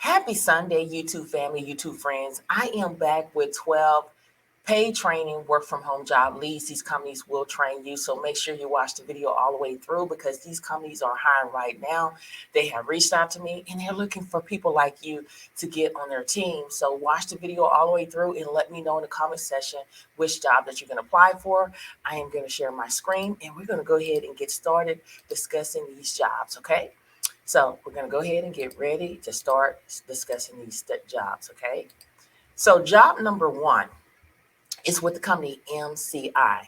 Happy Sunday, YouTube family, YouTube friends. I am back with 12 paid training work from home job leads. These companies will train you. So make sure you watch the video all the way through because these companies are hiring right now. They have reached out to me and they're looking for people like you to get on their team. So watch the video all the way through and let me know in the comment section which job that you're going to apply for. I am going to share my screen and we're going to go ahead and get started discussing these jobs. Okay. So we're going to go ahead and get ready to start discussing these jobs, okay? So job number one is with the company MCI.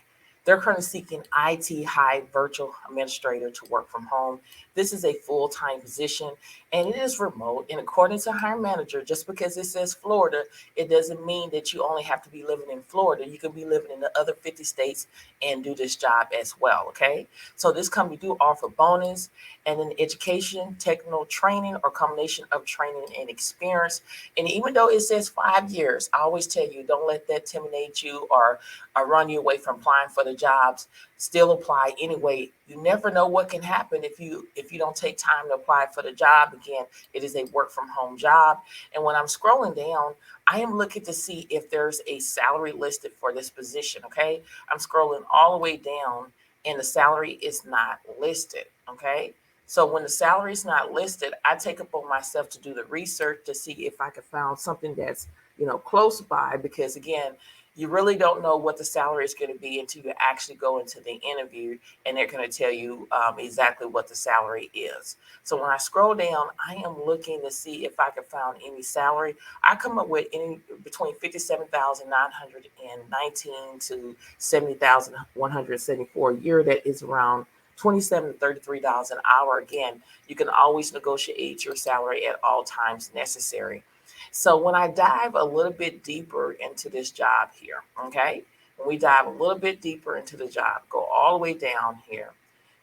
They're currently seeking IT high virtual administrator to work from home. This is a full-time position and it is remote. And according to hiring manager, just because it says Florida, it doesn't mean that you only have to be living in Florida. You could be living in the other 50 states and do this job as well. Okay. So this company do offer bonus and then education, technical training, or combination of training and experience. And even though it says 5 years, I always tell you, don't let that intimidate you or run you away from applying for the jobs. Still apply anyway. You never know what can happen if you don't take time to apply for the job. Again, it is a work from home job. And when I'm scrolling down, I am looking to see if there's a salary listed for this position. Okay. I'm scrolling all the way down and the salary is not listed. Okay. So when the salary is not listed, I take upon myself to do the research to see if I can find something that's, close by, because again, you really don't know what the salary is going to be until you actually go into the interview and they're going to tell you exactly what the salary is. So when I scroll down, I am looking to see if I can find any salary. I come up with any between 57,919 to 70,174 a year. That is around 27 to $33 an hour. Again, you can always negotiate your salary at all times necessary. So when I dive a little bit deeper into this job here, okay, when we dive a little bit deeper into the job, go all the way down here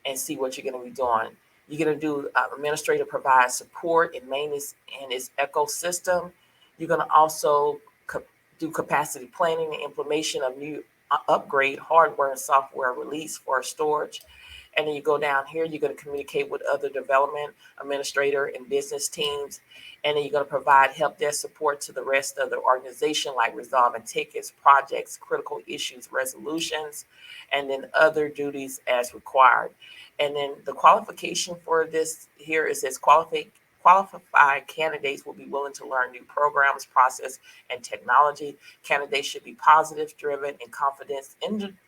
and see what you're going to be doing. You're going to do administrator provide support and maintenance in its ecosystem. You're going to also do capacity planning and implementation of new upgrade hardware and software release for storage. And then you go down here, you're going to communicate with other development, administrator, and business teams. And then you're going to provide help desk support to the rest of the organization, like resolving tickets, projects, critical issues, resolutions, and then other duties as required. And then the qualification for this here is this qualified candidates will be willing to learn new programs, process, and technology. Candidates should be positive, driven, and confident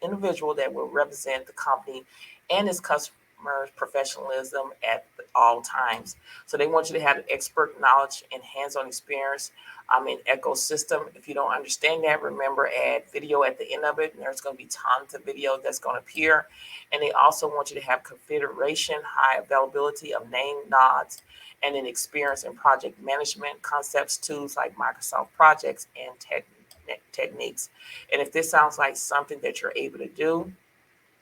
individual that will represent the company and its customers' professionalism at all times. So they want you to have expert knowledge and hands-on experience in ecosystem. If you don't understand that, remember, add video at the end of it. And there's going to be tons of video that's going to appear. And they also want you to have configuration, high availability of name nods, and an experience in project management concepts, tools like Microsoft projects and techniques. And if this sounds like something that you're able to do,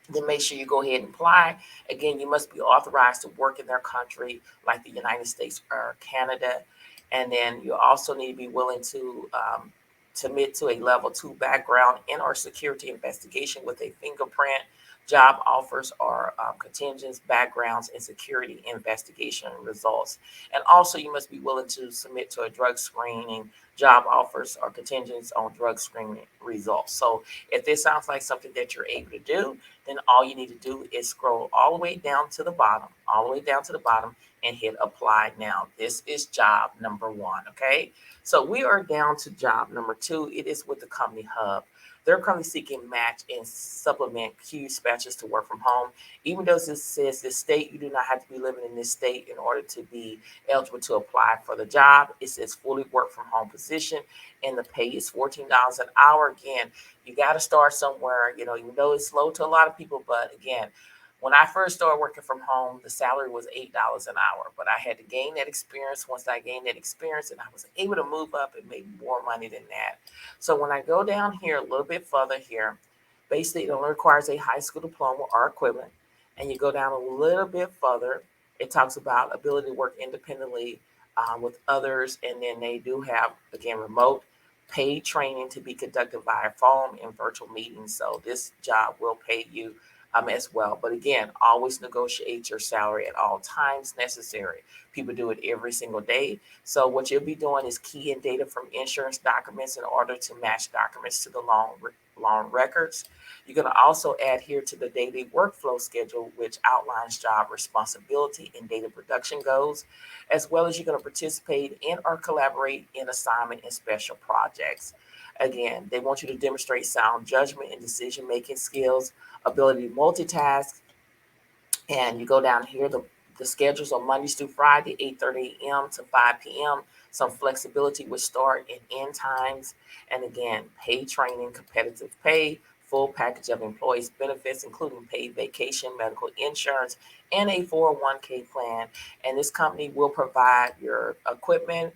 then make sure you go ahead and apply. Again, you must be authorized to work in their country, like the United States or Canada. And then you also need to be willing to submit to a level 2 background and or security investigation with a fingerprint. Job offers are contingents, backgrounds, and security investigation results. And also, you must be willing to submit to a drug screening. Job offers are contingents on drug screening results. So if this sounds like something that you're able to do, then all you need to do is scroll all the way down to the bottom, and hit apply now. This is job number one, okay? So we are down to job number two. It is with the company Hub. They're currently seeking match and supplement Q specialists to work from home. Even though this says this state, you do not have to be living in this state in order to be eligible to apply for the job. It says fully work from home position, and the pay is $14 an hour. Again, you got to start somewhere. Even though it's low to a lot of people, but again, when I first started working from home, the salary was $8 an hour, but I had to gain that experience. Once I gained that experience, and I was able to move up and make more money than that. So when I go down here a little bit further here, basically it only requires a high school diploma or equivalent. And you go down a little bit further, it talks about ability to work independently with others. And then they do have, again, remote paid training to be conducted via phone and virtual meetings. So this job will pay you as well. But again, always negotiate your salary at all times necessary. People do it every single day. So what you'll be doing is key in data from insurance documents in order to match documents to the loan records. You're going to also adhere to the daily workflow schedule, which outlines job responsibility and data production goals, as well as you're going to participate in or collaborate in assignment and special projects. Again, they want you to demonstrate sound judgment and decision-making skills, ability to multitask, and you go down here, the schedules are Mondays through Friday, 8:30 a.m. to 5 p.m. Some flexibility with start and end times. And again, paid training, competitive pay, full package of employees' benefits, including paid vacation, medical insurance, and a 401k plan. And this company will provide your equipment,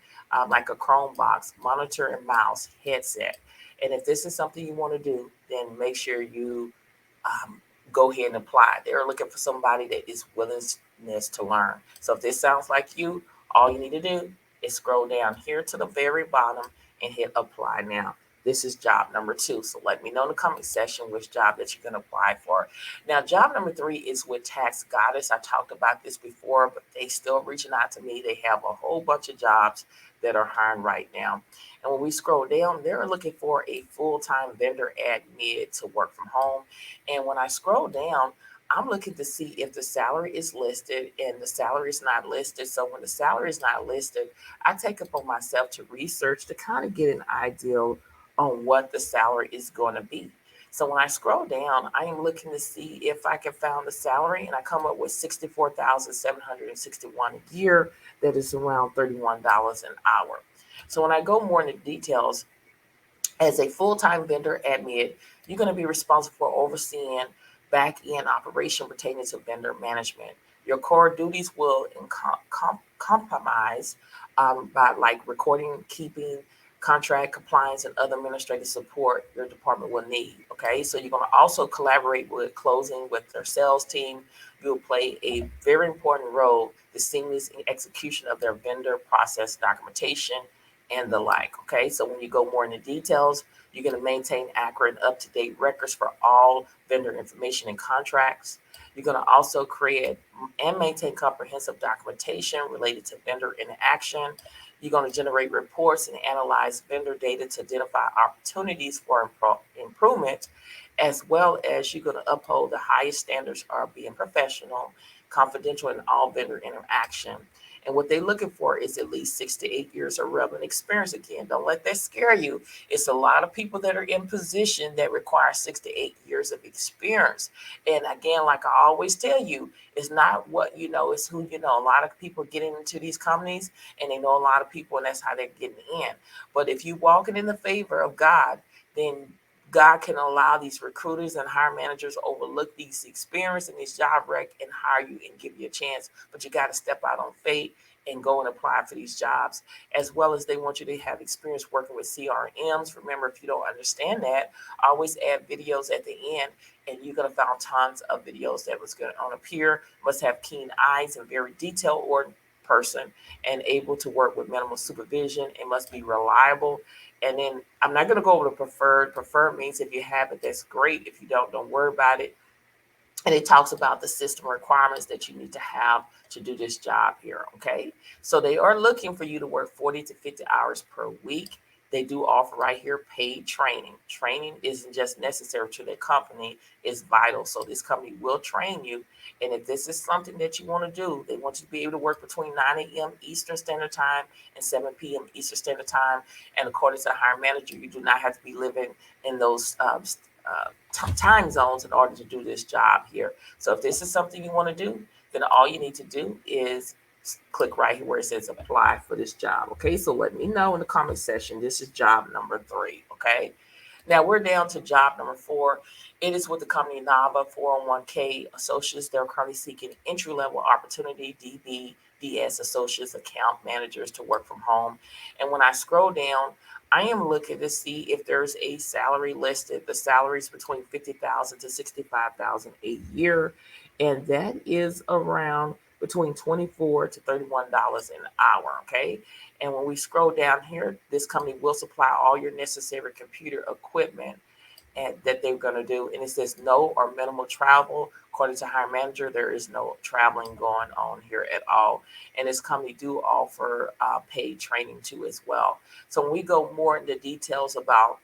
like a Chromebox, monitor and mouse, headset. And if this is something you want to do, then make sure you um, go ahead and apply. They're looking for somebody that is willingness to learn. So if this sounds like you, all you need to do is scroll down here to the very bottom and hit apply now. This is job number 2. So let me know in the comment section which job that you're going to apply for. Now, job number 3 is with Tax Goddess. I talked about this before, but they still reaching out to me. They have a whole bunch of jobs that are hiring right now. And when we scroll down, they're looking for a full-time vendor admin to work from home. And when I scroll down, I'm looking to see if the salary is listed, and the salary is not listed. So when the salary is not listed, I take upon myself to research to kind of get an idea on what the salary is going to be. So when I scroll down, I am looking to see if I can find the salary, and I come up with 64,761 a year. That is around $31 an hour. So when I go more into details, as a full-time vendor admin, you're going to be responsible for overseeing back-end operation pertaining to vendor management. Your core duties will compromise by like recording, keeping, contract compliance, and other administrative support your department will need. Okay, so you're going to also collaborate with closing with their sales team. You'll play a very important role the seamless execution of their vendor process documentation and the like. Okay, so when you go more into details, you're going to maintain accurate and up-to-date records for all vendor information and contracts. You're going to also create and maintain comprehensive documentation related to vendor interaction. You're going to generate reports and analyze vendor data to identify opportunities for improvement, as well as you're going to uphold the highest standards of being professional, confidential in all vendor interaction. And what they're looking for is at least 6 to 8 years of relevant experience. Again, don't let that scare you. It's a lot of people that are in position that require 6 to 8 years of experience. And again, like I always tell you, it's not what you know, it's who you know. A lot of people getting into these companies and they know a lot of people, and that's how they're getting in. But if you're walking in the favor of God, then God can allow these recruiters and hire managers to overlook these experience and these job rec and hire you and give you a chance. But you got to step out on faith and go and apply for these jobs, as well as they want you to have experience working with CRMs. Remember, if you don't understand that, always add videos at the end, and you're going to find tons of videos that was going to appear. Must have keen eyes and very detailed or person and able to work with minimal supervision. It must be reliable. And then I'm not going to go over the preferred. Preferred means if you have it, that's great. If you don't worry about it. And it talks about the system requirements that you need to have to do this job here. Okay. So they are looking for you to work 40 to 50 hours per week. They do offer right here paid training. Training isn't just necessary to their company, it's vital. So this company will train you. And if this is something that you want to do, they want you to be able to work between 9 a.m. Eastern Standard Time and 7 p.m. Eastern Standard Time. And according to the hiring manager, you do not have to be living in those time zones in order to do this job here. So if this is something you want to do, then all you need to do is click right here where it says apply for this job. Okay, so let me know in the comment section. This is job number 3. Okay, now we're down to job number 4. It is with the company Nava 401k associates. They're currently seeking entry-level opportunity DBS associates account managers to work from home. And when I scroll down, I am looking to see if there's a salary listed. The salary is between 50,000 to 65,000 a year, and that is around between 24 to $31 an hour. Okay, and when we scroll down here, this company will supply all your necessary computer equipment, and that they're going to do. And it says no or minimal travel. According to hiring manager, there is no traveling going on here at all. And this company do offer paid training too as well. So when we go more into details about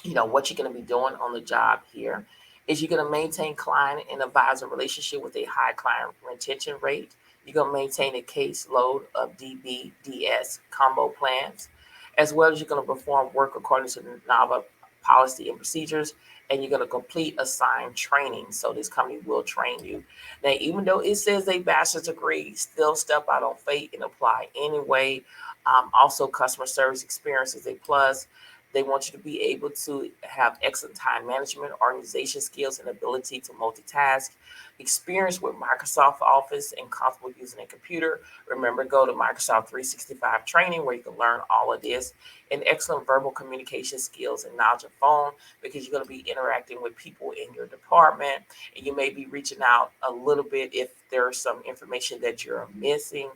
what you're going to be doing on the job here is you're going to maintain client and advisor relationship with a high client retention rate. You're going to maintain a caseload of DBDS combo plans, as well as you're going to perform work according to the Nava policy and procedures, and you're going to complete assigned training. So this company will train you. Now, even though it says a bachelor's degree, still step out on faith and apply anyway. Also, customer service experience is a plus. They want you to be able to have excellent time management, organization skills, and ability to multitask. Experience with Microsoft Office and comfortable using a computer. Remember, go to Microsoft 365 training where you can learn all of this. And excellent verbal communication skills and knowledge of phone, because you're going to be interacting with people in your department, and you may be reaching out a little bit if there's some information that you're missing.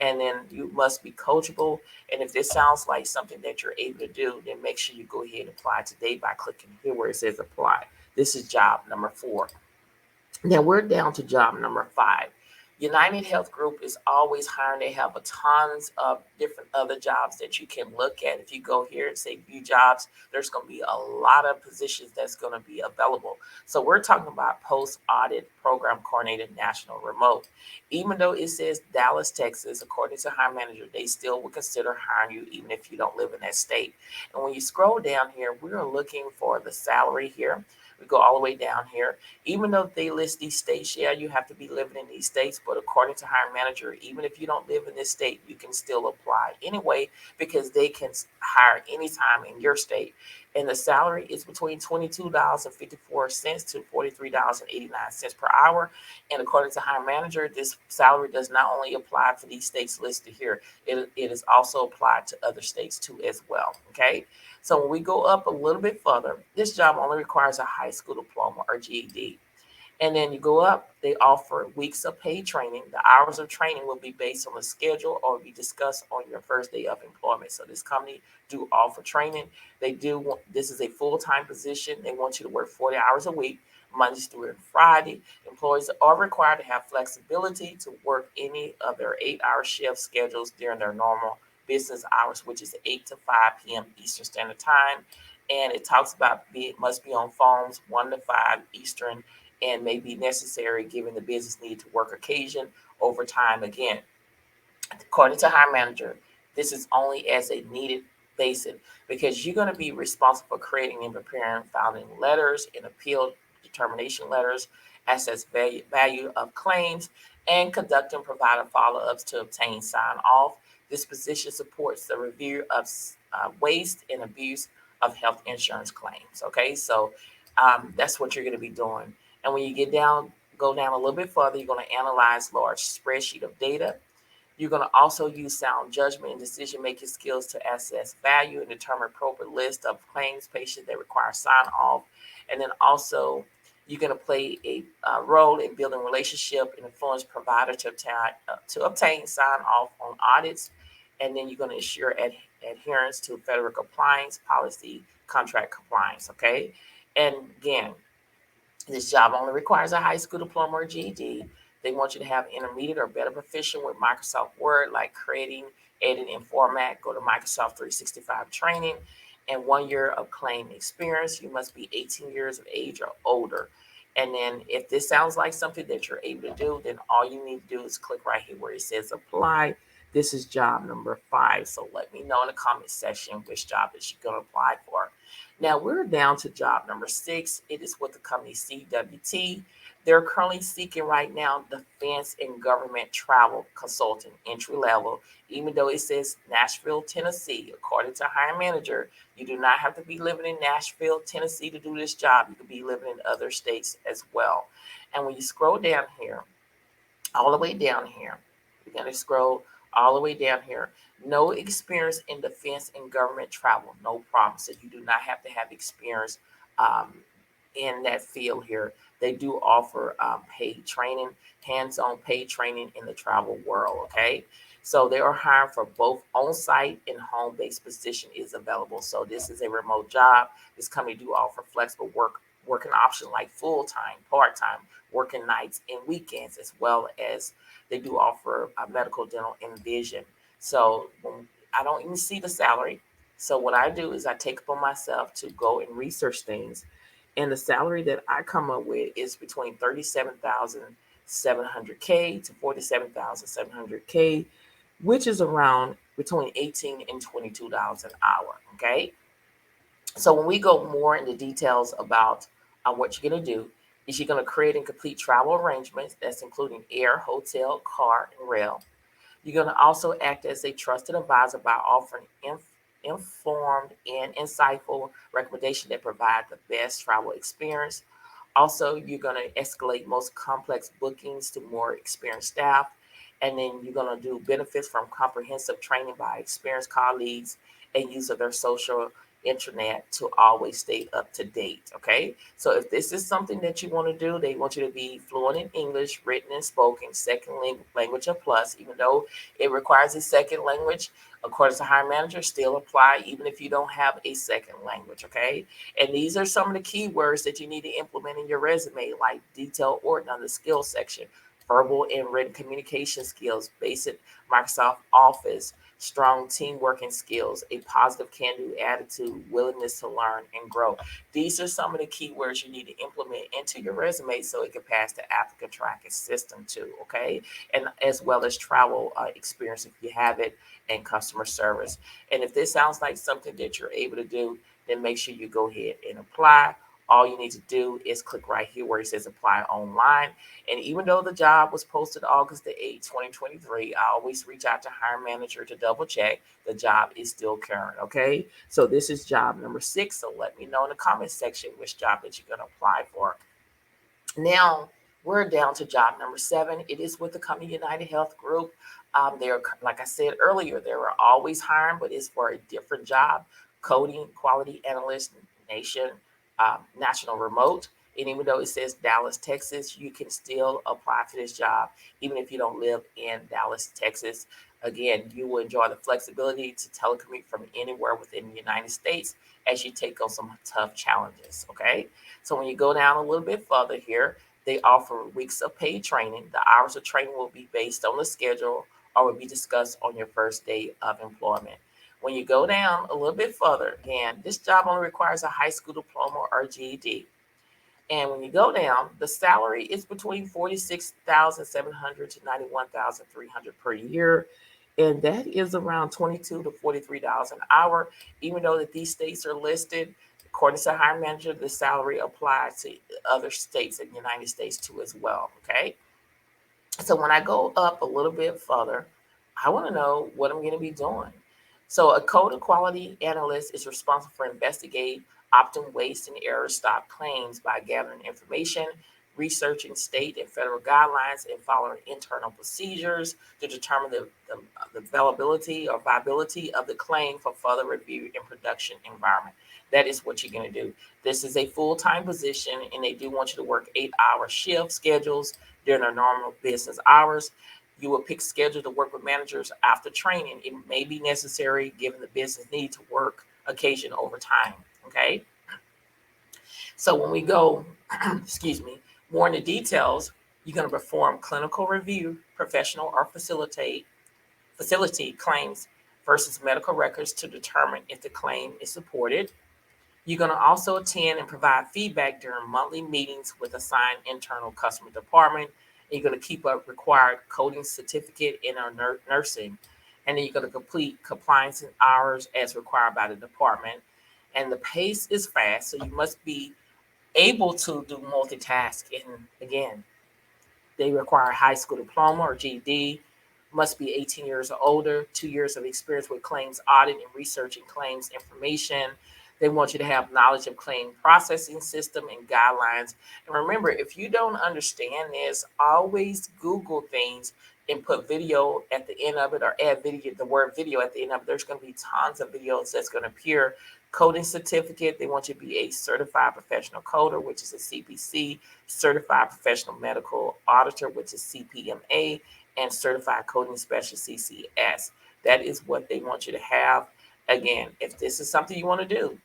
And then you must be coachable. And if this sounds like something that you're able to do, then make sure you go ahead and apply today by clicking here where it says apply. This is job number 4. Now we're down to job number 5. United Health Group is always hiring. They have a tons of different other jobs that you can look at. If you go here and say view jobs, there's going to be a lot of positions that's going to be available. So we're talking about post-audit program coordinator national remote. Even though it says Dallas, Texas, according to hiring manager, they still will consider hiring you even if you don't live in that state. And when you scroll down here, we're looking for the salary here. We go all the way down here. Even though they list these states, yeah, you have to be living in these states, but according to hiring manager, even if you don't live in this state, you can still apply anyway, because they can hire anytime in your state. And the salary is between $22.54 to $43.89 per hour. And according to hiring manager, this salary does not only apply for these states listed here, it is also applied to other states too as well. Okay. So when we go up a little bit further, this job only requires a high school diploma or GED. And then you go up, they offer weeks of paid training. The hours of training will be based on the schedule or be discussed on your first day of employment. So this company do offer training. This is a full-time position. They want you to work 40 hours a week, Mondays through Friday. Employees are required to have flexibility to work any of their 8-hour shift schedules during their normal business hours, which is 8 to 5 p.m. Eastern Standard Time. And it talks about must be on phones 1 to 5 Eastern, and may be necessary given the business need to work occasion overtime. Again, according to hiring manager, this is only as a needed basis, because you're going to be responsible for creating and preparing filing letters and appeal determination letters, assess value of claims, and conducting provider follow-ups to obtain sign off. This position supports the review of waste and abuse of health insurance claims. Okay, so that's what you're going to be doing. And when you go down a little bit further, you're going to analyze large spreadsheet of data. You're going to also use sound judgment and decision-making skills to assess value and determine appropriate list of claims patients that require sign-off. And then also, you're going to play a role in building relationship and influence provider to obtain sign-off on audits. And then you're going to ensure adherence to federal compliance, policy, contract compliance, okay? And again, this job only requires a high school diploma or GED. They want you to have intermediate or better proficient with Microsoft Word, like creating, editing, and format. Go to Microsoft 365 training and 1 year of claim experience. You must be 18 years of age or older. And then if this sounds like something that you're able to do, then all you need to do is click right here where it says apply. This is job number 5. So let me know in the comment section which job that you're going to apply for. Now we're down to job number 6. It is with the company CWT. They're currently seeking right now defense and government travel consultant, entry level. Even though it says Nashville, Tennessee, according to hiring manager, you do not have to be living in Nashville, Tennessee to do this job. You could be living in other states as well. And when you scroll down here, all the way down here, you're going to scroll all the way down here. No experience in defense and government travel, no problem. So you do not have to have experience in that field here. They do offer paid training, hands-on paid training in the travel world, okay? So they are hiring for both on-site and home-based position is available. So this is a remote job. This company do offer flexible working option like full-time, part-time, working nights and weekends, as well as they do offer medical, dental, and vision. So I don't even see the salary. So what I do is I take upon myself to go and research things. And the salary that I come up with is between 37,700K to 47,700K, which is around between 18 and $22 an hour. Okay. So when we go more into details about what you're going to do, is you're going to create and complete travel arrangements that's including air, hotel, car, and rail. You're going to also act as a trusted advisor by offering informed and insightful recommendation that provide the best travel experience. Also, you're going to escalate most complex bookings to more experienced staff. And then you're going to do benefits from comprehensive training by experienced colleagues and use of their social internet to always stay up to date. Okay. So if this is something that you want to do, they want you to be fluent in English, written and spoken, second language or plus, even though it requires a second language, according to hiring manager, still apply even if you don't have a second language. Okay. And these are some of the keywords that you need to implement in your resume, like detailed ordering on the skills section, verbal and written communication skills, basic Microsoft Office, strong team working skills, a positive can-do attitude, willingness to learn and grow. These are some of the keywords you need to implement into your resume so it can pass the applicant tracking system too, okay? And as well as travel experience if you have it, and customer service. And if this sounds like something that you're able to do, then make sure you go ahead and apply. All you need to do is click right here where it says apply online. And even though the job was posted August the 8th, 2023, I always reach out to hiring manager to double check the job is still current. Okay. So this is job number 6. So let me know in the comment section which job that you're going to apply for. Now we're down to job number 7. It is with the company United Health Group. They're, like I said earlier, they were always hiring, but it's for a different job. Coding quality analyst, national remote. And even though it says Dallas, Texas, you can still apply for this job, even if you don't live in Dallas, Texas. Again, you will enjoy the flexibility to telecommute from anywhere within the United States as you take on some tough challenges. Okay. So when you go down a little bit further here, they offer weeks of paid training. The hours of training will be based on the schedule or will be discussed on your first day of employment. When you go down a little bit further, again, this job only requires a high school diploma or GED. And when you go down, the salary is between 46,700 to 91,300 per year. And that is around 22 to $43 an hour. Even though that these states are listed, according to the hiring manager, the salary applies to other states in the United States too as well. Okay. So when I go up a little bit further, I want to know what I'm going to be doing. So a code and quality analyst is responsible for investigating often waste and error stop claims by gathering information, researching state and federal guidelines, and following internal procedures to determine the availability or viability of the claim for further review in production environment. That is what you're going to do. This is a full-time position, and they do want you to work 8-hour shift schedules during their normal business hours. You will pick schedule to work with managers after training. It may be necessary given the business need to work occasion overtime. Okay. So when we go, excuse me, more into details, you're going to perform clinical review, professional or facility claims versus medical records to determine if the claim is supported. You're going to also attend and provide feedback during monthly meetings with assigned internal customer department. And you're going to keep a required coding certificate in our nursing. And then you're going to complete compliance hours as required by the department. And the pace is fast, so you must be able to do multitasking. Again, they require a high school diploma or GED, must be 18 years or older, 2 years of experience with claims audit and researching claims information. They want you to have knowledge of claim processing system and guidelines. And remember, if you don't understand this, always Google things and put video at the end of it or add video, the word video at the end of it. There's going to be tons of videos that's going to appear. Coding certificate, they want you to be a certified professional coder, which is a CPC, certified professional medical auditor, which is CPMA, and certified coding specialist CCS. That is what they want you to have. Again, if this is something you want to do,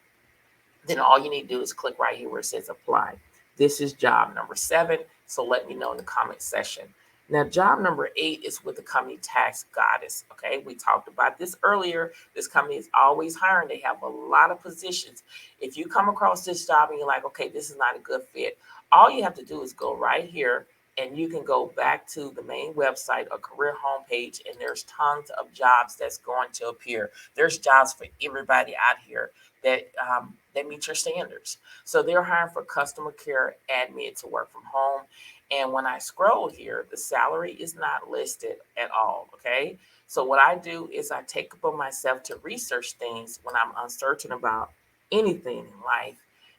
then all you need to do is click right here where it says apply. This is job number 7. So let me know in the comment section. Now, job number 8 is with the company Tax Goddess. Okay, we talked about this earlier. This company is always hiring. They have a lot of positions. If you come across this job and you're like, okay, this is not a good fit, all you have to do is go right here and you can go back to the main website or career homepage, and there's tons of jobs that's going to appear. There's jobs for everybody out here that meet your standards. So they're hiring for customer care admin to work from home. And when I scroll here, the salary is not listed at all. Okay. So what I do is I take upon myself to research things when I'm uncertain about anything in life.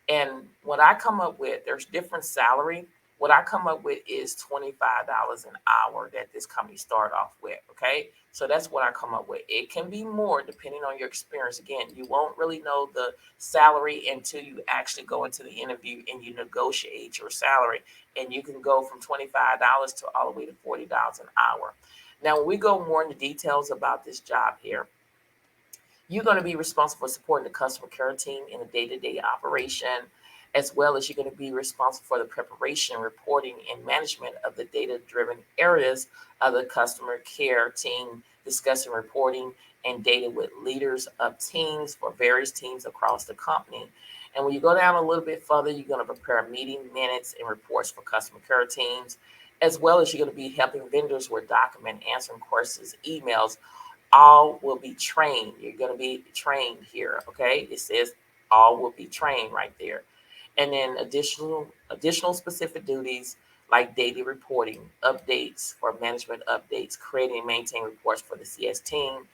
And what I come up with, there's different salary. What I come up with is $25 an hour that this company started off with. Okay. So that's what I come up with. It can be more depending on your experience. Again, you won't really know the salary until you actually go into the interview and you negotiate your salary. And you can go from $25 to all the way to $40 an hour. Now, when we go more into details about this job here, you're going to be responsible for supporting the customer care team in the day-to-day operation, as well as you're going to be responsible for the preparation, reporting, and management of the data-driven areas of the customer care team, discussing reporting and data with leaders of teams for various teams across the company. And when you go down a little bit further, you're going to prepare meeting minutes and reports for customer care teams, as well as you're going to be helping vendors with document answering questions, emails. All will be trained. You're going to be trained here. Okay. It says all will be trained right there. And then additional specific duties like daily reporting, updates for management updates, creating and maintaining reports for the CS team.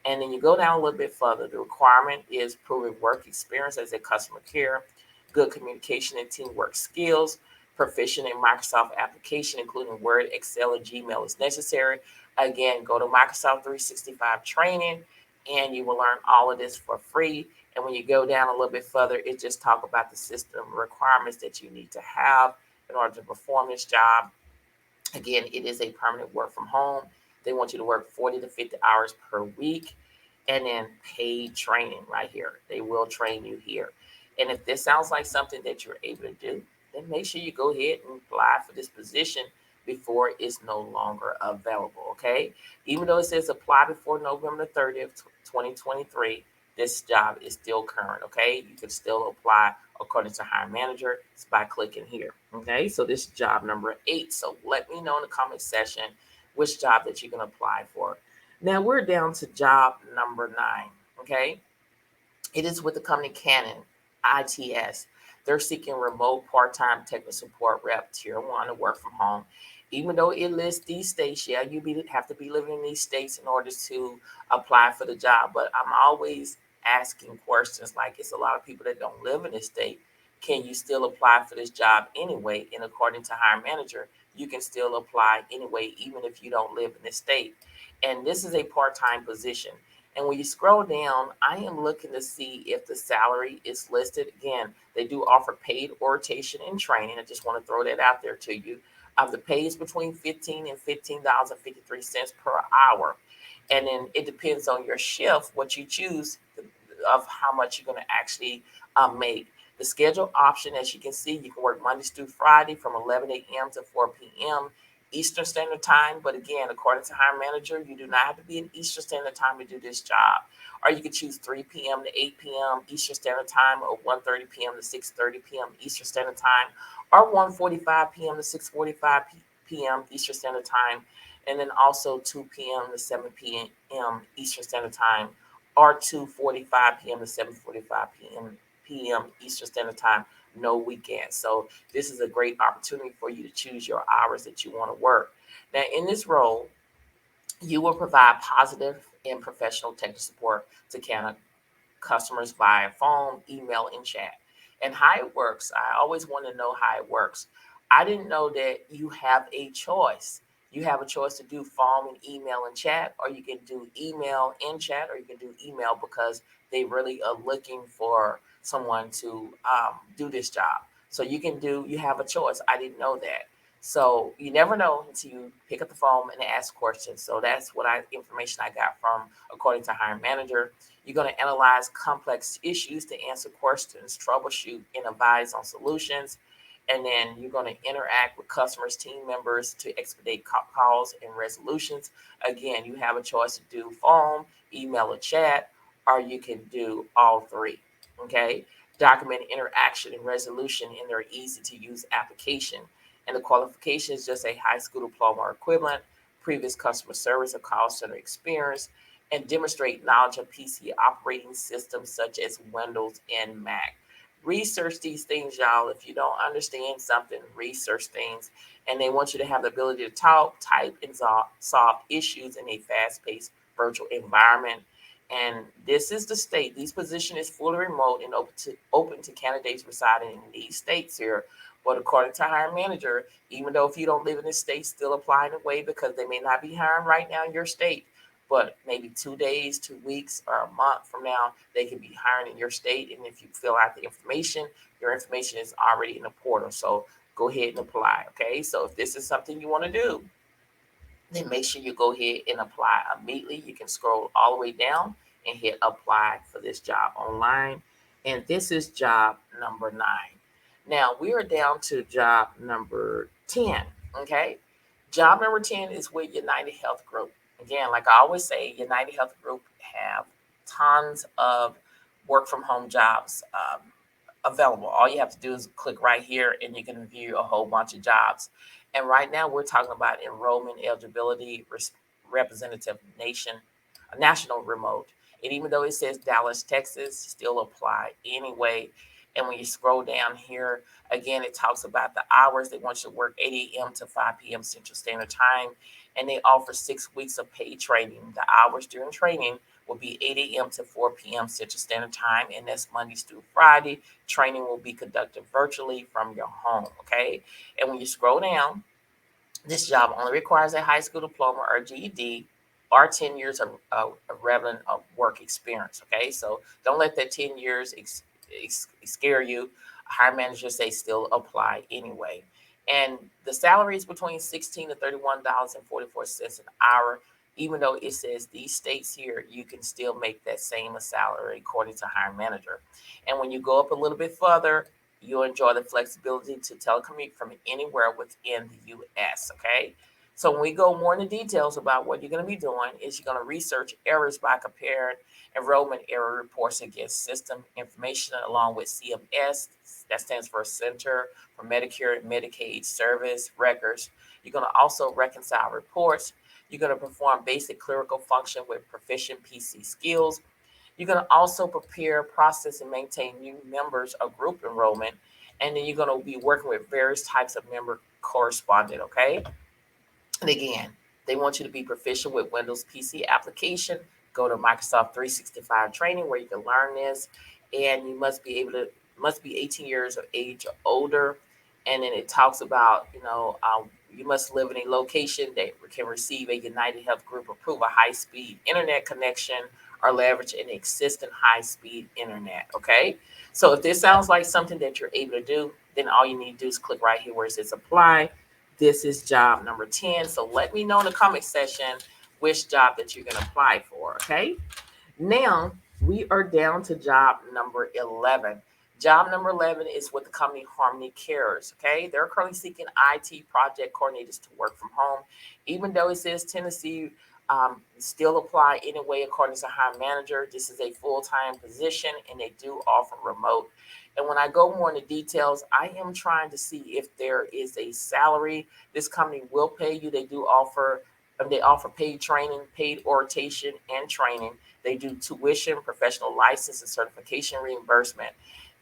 And then you go down a little bit further. The requirement is proven work experience as a customer care, good communication and teamwork skills, proficient in Microsoft application, including Word, Excel, and Gmail is necessary. Again, go to Microsoft 365 training and you will learn all of this for free. And when you go down a little bit further, it just talk about the system requirements that you need to have in order to perform this job. Again, it is a permanent work from home. They want you to work 40 to 50 hours per week, and then paid training right here. They will train you here. And if this sounds like something that you're able to do, then make sure you go ahead and apply for this position before it's no longer available. Okay. Even though it says apply before November 30th, 2023, this job is still current. Okay. You can still apply according to hiring manager by clicking here. Okay. So this is job number 8. So let me know in the comment section which job that you can apply for. Now we're down to job number 9. Okay. It is with the company Canon ITS. They're seeking remote part-time technical support rep tier 1 to work from home. Even though it lists these states, yeah, have to be living in these states in order to apply for the job. But I'm always asking questions like, it's a lot of people that don't live in this state. Can you still apply for this job anyway? And according to hiring manager, you can still apply anyway, even if you don't live in this state. And this is a part-time position. And when you scroll down, I am looking to see if the salary is listed. Again, they do offer paid orientation and training. I just want to throw that out there to you. The pay is between $15 and $15.53 per hour. And then it depends on your shift, what you choose of how much you're going to actually make. The schedule option, as you can see, you can work Mondays through Friday from 11 a.m. to 4 p.m. Eastern Standard Time. But again, according to hiring manager, you do not have to be in Eastern Standard Time to do this job. Or you could choose 3 p.m. to 8 p.m. Eastern Standard Time, or 1:30 p.m. to 6:30 p.m. Eastern Standard Time, or 1:45 p.m. to 6:45 p.m. Eastern Standard Time, and then also 2 p.m. to 7 p.m. Eastern Standard Time, or 2:45 p.m. to 7:45 p.m. Eastern Standard Time. No weekends. So this is a great opportunity for you to choose your hours that you want to work. Now, in this role, you will provide positive and professional technical support to customers via phone, email, and chat. And how it works, I always want to know how it works. I didn't know that you have a choice. You have a choice to do phone and email and chat, or you can do email and chat, or you can do email because they really are looking for someone to do this job. So you have a choice. I didn't know that. So you never know until you pick up the phone and ask questions. So that's what information I got from, according to hiring manager. You're going to analyze complex issues to answer questions, troubleshoot, and advise on solutions. And then you're going to interact with customers, team members to expedite calls and resolutions. Again, you have a choice to do phone, email, or chat, or you can do all three. Okay. Document interaction and resolution in their easy to use application. And the qualification is just a high school diploma or equivalent, previous customer service or call center experience, and demonstrate knowledge of PC operating systems such as Windows and Mac. Research these things, y'all. If you don't understand something, research things. And they want you to have the ability to talk, type, and solve issues in a fast paced virtual environment. And this is the state. These position is fully remote and open to candidates residing in these states here. But according to hiring manager, even though if you don't live in the state, still apply in a way because they may not be hiring right now in your state. But maybe 2 days, 2 weeks, or a month from now, they can be hiring in your state. And if you fill out the information, your information is already in the portal. So go ahead and apply. Okay. So if this is something you want to do, then make sure you go ahead and apply immediately. You can scroll all the way down and hit apply for this job online. And this is job number 9. Now we are down to job number 10. Okay. Job number 10 is with United Health Group. Again, like I always say, United Health Group have tons of work from home jobs available. All you have to do is click right here and you can view a whole bunch of jobs. And right now we're talking about enrollment eligibility representative national remote. And even though it says Dallas, Texas, still apply anyway. And when you scroll down here, again, it talks about the hours. They want you to work 8 a.m. to 5 p.m. Central Standard Time. And they offer 6 weeks of paid training. The hours during training will be 8 a.m. to 4 p.m. Central Standard Time. And that's Mondays through Friday. Training will be conducted virtually from your home. Okay. And when you scroll down, this job only requires a high school diploma or GED or 10 years of relevant work experience. Okay, so don't let that 10 years scare you. Hiring managers, they still apply anyway. And the salary is between $16 to $31.44 an hour. Even though it says these states here, you can still make that same salary according to hiring manager. And when you go up a little bit further, you'll enjoy the flexibility to telecommute from anywhere within the U.S., okay? So when we go more into details about what you're going to be doing is you're going to research errors by comparing enrollment error reports against system information along with CMS, that stands for Center for Medicare and Medicaid Service Records. You're going to also reconcile reports. You're going to perform basic clerical function with proficient PC skills. You're going to also prepare, process, and maintain new members of group enrollment. And then you're going to be working with various types of member correspondent, okay? And again, they want you to be proficient with Windows PC application. Go to Microsoft 365 training where you can learn this. And you must be 18 years of age or older. And then it talks about, you must live in a location that can receive a United Health Group approve a high-speed internet connection or leverage an existing high-speed internet, okay? So if this sounds like something that you're able to do, then all you need to do is click right here where it says apply. This is job number 10. So let me know in the comment section which job that you're going to apply for, okay? Now we are down to job number 11. Job number 11 is with the company Harmony Cares. Okay, they're currently seeking IT project coordinators to work from home. Even though it says Tennessee, still apply anyway according to hiring manager. This is a full-time position and they do offer remote. And when I go more into details, I am trying to see if there is a salary. This company will pay you. They offer paid training, paid orientation, and training. They do tuition, professional license, and certification reimbursement.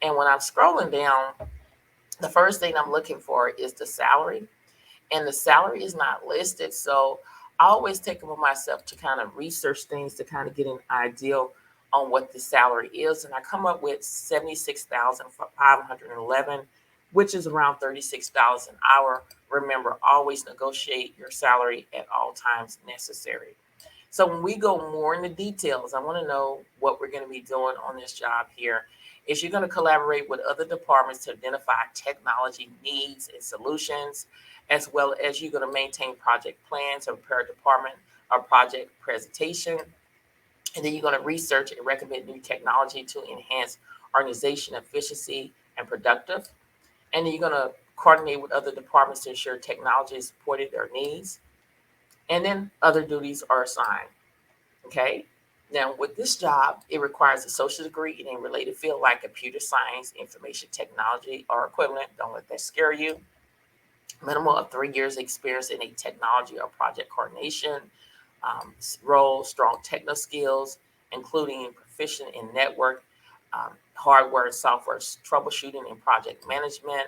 And when I'm scrolling down, the first thing I'm looking for is the salary. And the salary is not listed. So I always take it upon myself to kind of research things to kind of get an idea on what the salary is. And I come up with $76,511, which is around $36 an hour. Remember, always negotiate your salary at all times necessary. So when we go more into details, I want to know what we're going to be doing on this job here. is you're going to collaborate with other departments to identify technology needs and solutions, as well as you're going to maintain project plans or prepare a department or project presentation. And then you're going to research and recommend new technology to enhance organization efficiency and productive. And then you're going to coordinate with other departments to ensure technology is supporting their needs. And then other duties are assigned. Okay. Now, with this job, it requires a social degree in a related field like computer science, information technology, or equivalent. Don't let that scare you. Minimum of 3 years experience in a technology or project coordination role, strong techno skills, including proficient in network, hardware and software troubleshooting and project management.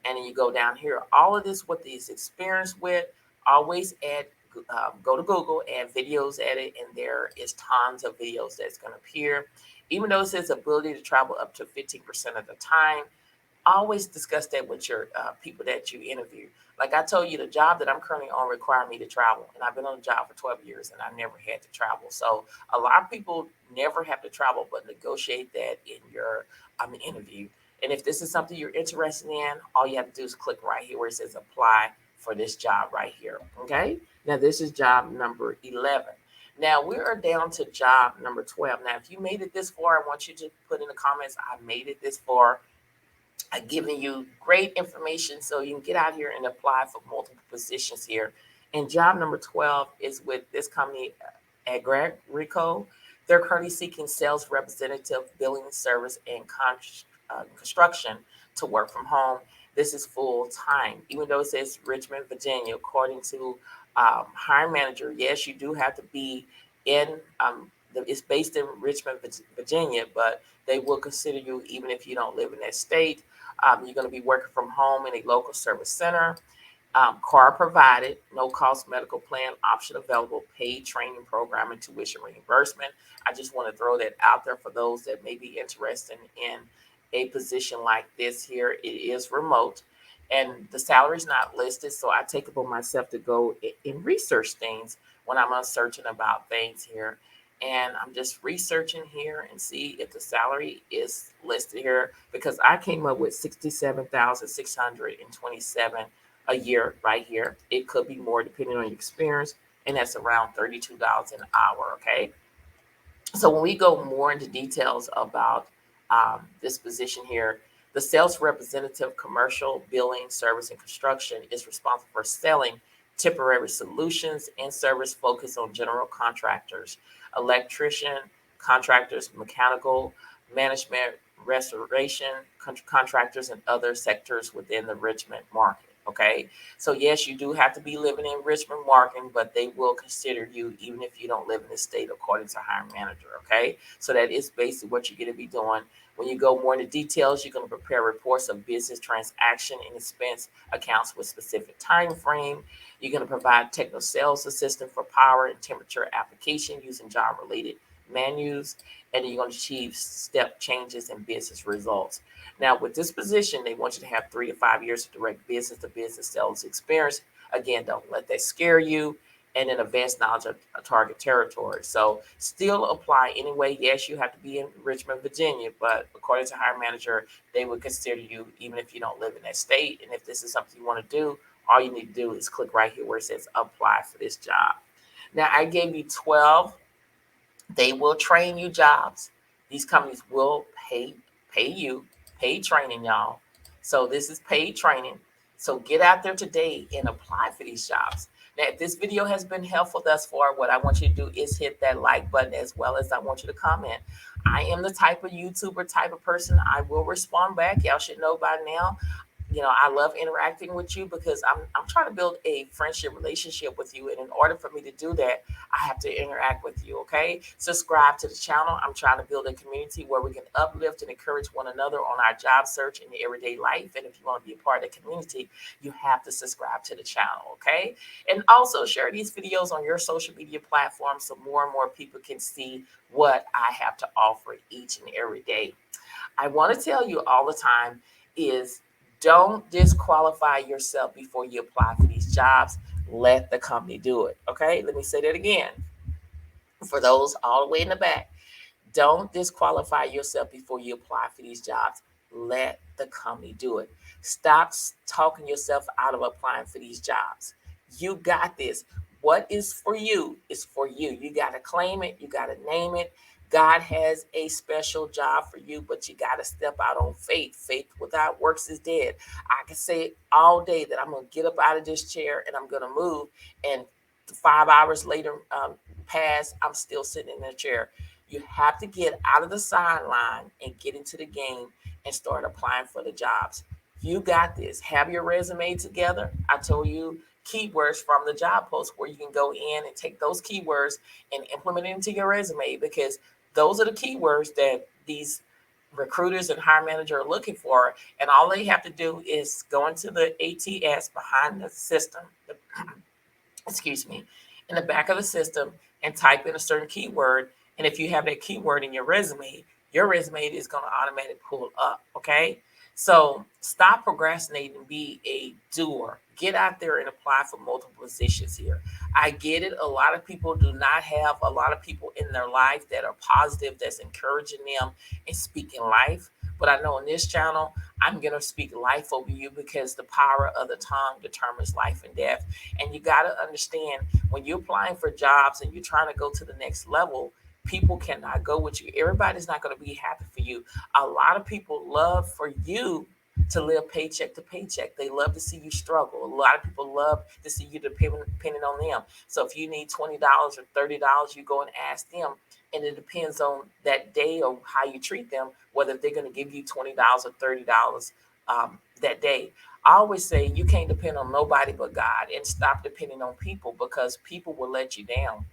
And then you go down here, all of this, what these experience with, always add, go to Google, add videos at it, and there is tons of videos that's going to appear. Even though it says ability to travel up to 15% of the time, always discuss that with your people that you interview. Like I told you, the job that I'm currently on require me to travel, and I've been on the job for 12 years, and I never had to travel. So a lot of people never have to travel, but negotiate that in your interview. And if this is something you're interested in, all you have to do is click right here where it says apply for this job right here. Okay. Now this is job number 11. Now we are down to job number 12. Now, if you made it this far, I want you to put in the comments, I made it this far. I've given you great information so you can get out here and apply for multiple positions here. And job number 12 is with this company, Agrico. They're currently seeking sales representative, billing service, and construction to work from home. This is full time, even though it says Richmond, Virginia. According to hiring manager, yes, you do have to be in. It's based in Richmond, Virginia, but they will consider you even if you don't live in that state. You're going to be working from home in a local service center. Car provided, no cost medical plan option available, paid training program, and tuition reimbursement. I just want to throw that out there for those that may be interested in a position like this here. It is remote and the salary is not listed. So I take it upon myself to go and research things when I'm searching about things here. And I'm just researching here and see if the salary is listed here because I came up with 67,627 a year right here. It could be more depending on your experience, and that's around $32 an hour. Okay. So when we go more into details about this position here, the sales representative, commercial, billing, service, and construction is responsible for selling temporary solutions and service focused on general contractors, electrician, contractors, mechanical, management, restoration, contractors, and other sectors within the Richmond market. Okay, so yes, you do have to be living in Richmond market, but they will consider you even if you don't live in the state, according to hiring manager. Okay, so that is basically what you're going to be doing. When you go more into details, you're going to prepare reports of business transaction and expense accounts with specific time frame. You're going to provide technical sales assistance for power and temperature application using job-related menus, and then you're going to achieve step changes in business results. Now, with this position, they want you to have 3 to 5 years of direct business-to-business sales experience. Again, don't let that scare you. And an advanced knowledge of a target territory. So still apply anyway. Yes, you have to be in Richmond, Virginia, but according to hiring manager, they would consider you even if you don't live in that state. And if this is something you want to do, all you need to do is click right here where it says apply for this job. Now, I gave you 12. They will train you jobs. These companies will pay you, paid training, y'all. So this is paid training. So get out there today and apply for these jobs. Now, if this video has been helpful thus far, what I want you to do is hit that like button as well as I want you to comment. I am the type of YouTuber type of person. I will respond back. Y'all should know by now. I love interacting with you because I'm trying to build a friendship relationship with you. And in order for me to do that, I have to interact with you. Okay. Subscribe to the channel. I'm trying to build a community where we can uplift and encourage one another on our job search and everyday life. And if you want to be a part of the community, you have to subscribe to the channel. Okay. And also share these videos on your social media platforms so more and more people can see what I have to offer each and every day. I want to tell you all the time is don't disqualify yourself before you apply for these jobs. Let the company do it. Okay, let me say that again for those all the way in the back. Don't disqualify yourself before you apply for these jobs. Let the company do it. Stop talking yourself out of applying for these jobs. You got this. What is for you is for you. You got to claim it. You got to name it. God has a special job for you, but you got to step out on faith. Faith without works is dead. I can say all day that I'm going to get up out of this chair and I'm going to move. And 5 hours later pass, I'm still sitting in the chair. You have to get out of the sideline and get into the game and start applying for the jobs. You got this. Have your resume together. I told you keywords from the job post where you can go in and take those keywords and implement it into your resume, because those are the keywords that these recruiters and hire manager are looking for. And all they have to do is go into the ATS behind the system, excuse me, in the back of the system and type in a certain keyword. And if you have that keyword in your resume is going to automatically pull up. Okay. So stop procrastinating and be a doer. Get out there and apply for multiple positions here. I get it. A lot of people do not have a lot of people in their life that are positive, that's encouraging them and speaking life. But I know in this channel, I'm going to speak life over you, because the power of the tongue determines life and death. And you got to understand, when you're applying for jobs and you're trying to go to the next level, people cannot go with you. Everybody's not going to be happy for you. A lot of people love for you to live paycheck to paycheck. They love to see you struggle. A lot of people love to see you depending on them. So if you need $20 or $30, you go and ask them. And it depends on that day or how you treat them, whether they're going to give you $20 or $30 that day. I always say you can't depend on nobody but God, and stop depending on people, because people will let you down.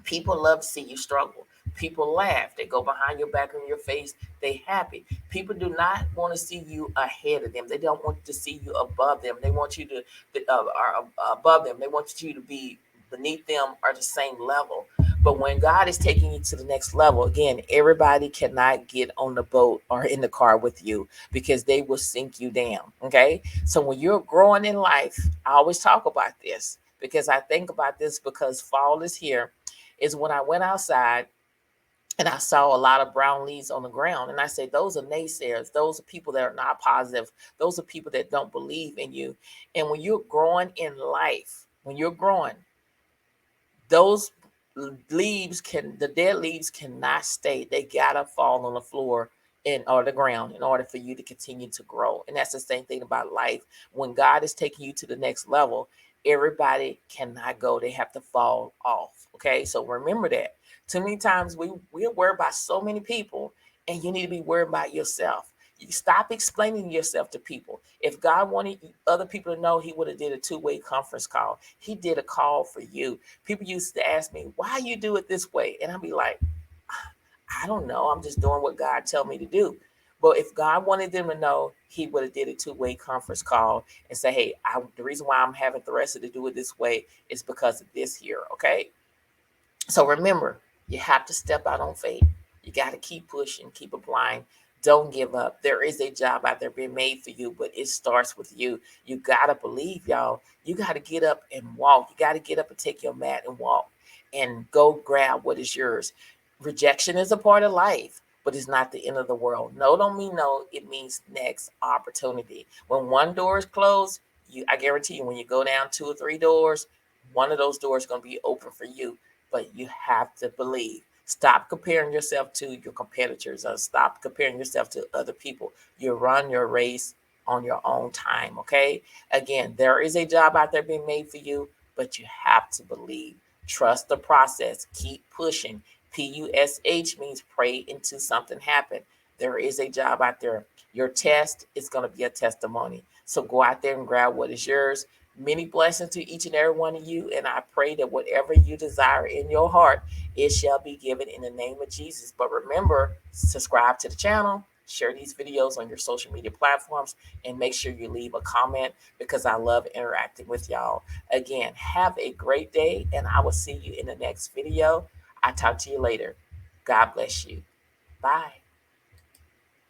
People love to see you struggle. People laugh. They go behind your back or in your face. They happy. People do not want to see you ahead of them. They don't want to see you above them. They want you to are above them. They want you to be beneath them or the same level. But when God is taking you to the next level, again, everybody cannot get on the boat or in the car with you, because they will sink you down. Okay. So when you're growing in life, I always talk about this, because I think about this because fall is here, is when I went outside and I saw a lot of brown leaves on the ground. And I say, those are naysayers. Those are people that are not positive. Those are people that don't believe in you. And when you're growing in life, when you're growing, those the dead leaves cannot stay. They gotta fall on the floor or the ground in order for you to continue to grow. And that's the same thing about life. When God is taking you to the next level, everybody cannot go. They have to fall off. Okay. So remember that. Too many times we're worried about so many people, and you need to be worried about yourself. You stop explaining yourself to people. If God wanted other people to know, he would have did a two-way conference call. He did a call for you. People used to ask me, why you do it this way? And I'd be like, I don't know. I'm just doing what God tell me to do. But if God wanted them to know, he would have did a two-way conference call and say, hey, the reason why I'm having the rest of to do it this way is because of this here. Okay. So remember, you have to step out on faith. You got to keep pushing, keep applying. Don't give up. There is a job out there being made for you, but it starts with you. You got to believe, y'all. You got to get up and walk. You got to get up and take your mat and walk and go grab what is yours. Rejection is a part of life, but it's not the end of the world. No don't mean no. It means next opportunity. When one door is closed, I guarantee you, when you go down 2 or 3 doors, one of those doors is going to be open for you. But you have to believe. Stop comparing yourself to your competitors, or stop comparing yourself to other people. You run your race on your own time. Okay. Again, there is a job out there being made for you, but you have to believe. Trust the process. Keep pushing. PUSH means pray until something happen. There is a job out there. Your test is going to be a testimony. So go out there and grab what is yours. Many blessings to each and every one of you. And I pray that whatever you desire in your heart, it shall be given in the name of Jesus. But remember, subscribe to the channel, share these videos on your social media platforms, and make sure you leave a comment, because I love interacting with y'all. Again, have a great day, and I will see you in the next video. I'll talk to you later. God bless you. Bye.